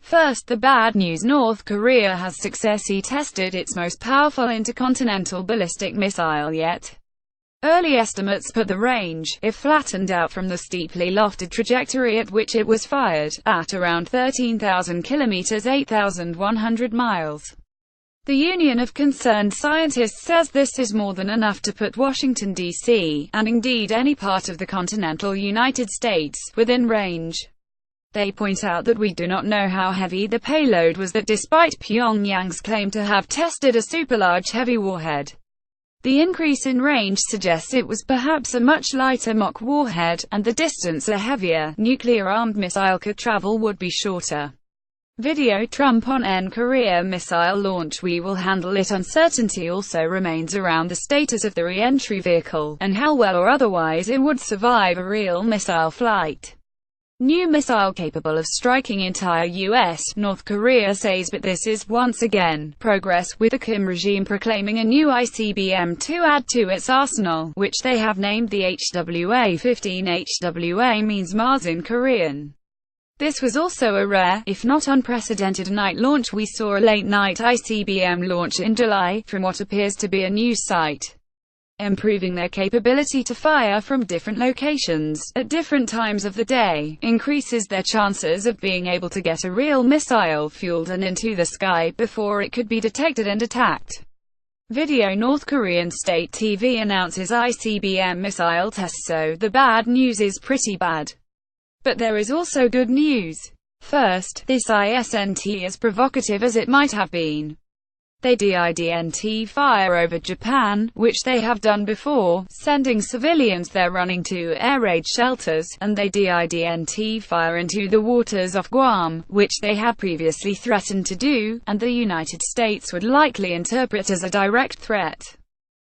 First, the bad news: North Korea has successfully tested its most powerful intercontinental ballistic missile yet. Early estimates put the range, if flattened out from the steeply lofted trajectory at which it was fired, at around 13,000 kilometers (8,100 miles). The Union of Concerned Scientists says this is more than enough to put Washington, D.C., and indeed any part of the continental United States, within range. They point out that we do not know how heavy the payload was, that despite Pyongyang's claim to have tested a superlarge heavy warhead, the increase in range suggests it was perhaps a much lighter mock warhead, and the distance a heavier, nuclear-armed missile could travel would be shorter. Video: Trump on N Korea missile launch: "We will handle it." Uncertainty also remains around the status of the re-entry vehicle, and how well or otherwise it would survive a real missile flight. New missile capable of striking entire U.S., North Korea says, but this is, once again, progress, with the Kim regime proclaiming a new ICBM to add to its arsenal, which they have named the HWA-15. HWA means Mars in Korean. This was also a rare, if not unprecedented, night launch. We saw a late-night ICBM launch in July, from what appears to be a new site. Improving their capability to fire from different locations, at different times of the day, increases their chances of being able to get a real missile fueled and into the sky before it could be detected and attacked. Video: North Korean state TV announces ICBM missile tests. So, the bad news is pretty bad. But there is also good news. First, this isn't as provocative as it might have been. They didn't fire over Japan, which they have done before, sending civilians there running to air raid shelters, and they didn't fire into the waters off Guam, which they had previously threatened to do, and the United States would likely interpret as a direct threat.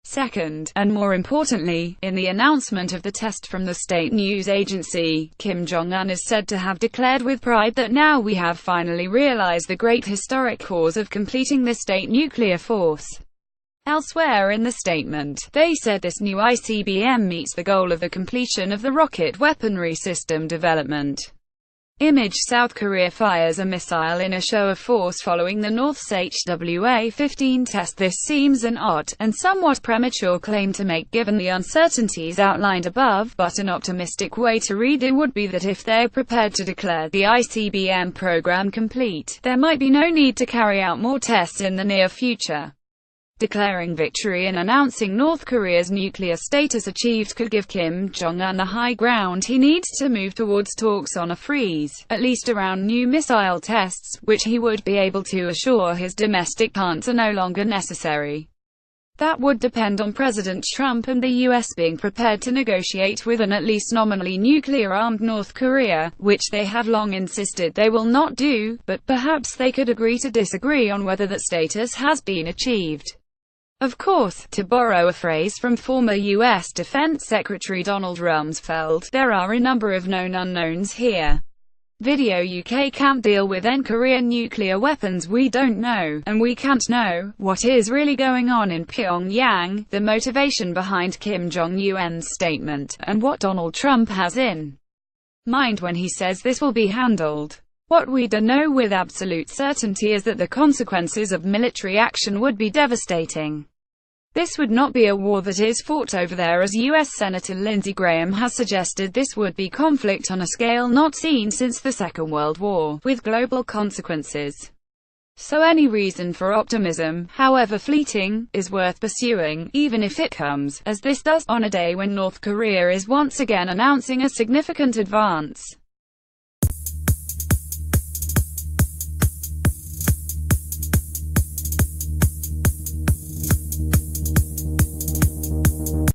Second, and more importantly, in the announcement of the test from the state news agency, Kim Jong-un is said to have declared with pride that now we have finally realized the great historic cause of completing the state nuclear force. Elsewhere in the statement, they said this new ICBM meets the goal of the completion of the rocket weaponry system development. Image: South Korea fires a missile in a show of force following the North's HWA-15 test. This seems an odd, and somewhat premature claim to make given the uncertainties outlined above, but an optimistic way to read it would be that if they're prepared to declare the ICBM program complete, there might be no need to carry out more tests in the near future. Declaring victory and announcing North Korea's nuclear status achieved could give Kim Jong-un the high ground he needs to move towards talks on a freeze, at least around new missile tests, which he would be able to assure his domestic hunts are no longer necessary. That would depend on President Trump and the U.S. being prepared to negotiate with an at least nominally nuclear-armed North Korea, which they have long insisted they will not do, but perhaps they could agree to disagree on whether that status has been achieved. Of course, to borrow a phrase from former U.S. Defense Secretary Donald Rumsfeld, there are a number of known unknowns here. Video: UK can't deal with Korean nuclear weapons. We don't know, and we can't know, what is really going on in Pyongyang, the motivation behind Kim Jong-un's statement, and what Donald Trump has in mind when he says this will be handled. What we do know with absolute certainty is that the consequences of military action would be devastating. This would not be a war that is fought over there, as U.S. Senator Lindsey Graham has suggested. This would be conflict on a scale not seen since the Second World War, with global consequences. So any reason for optimism, however fleeting, is worth pursuing, even if it comes, as this does, on a day when North Korea is once again announcing a significant advance.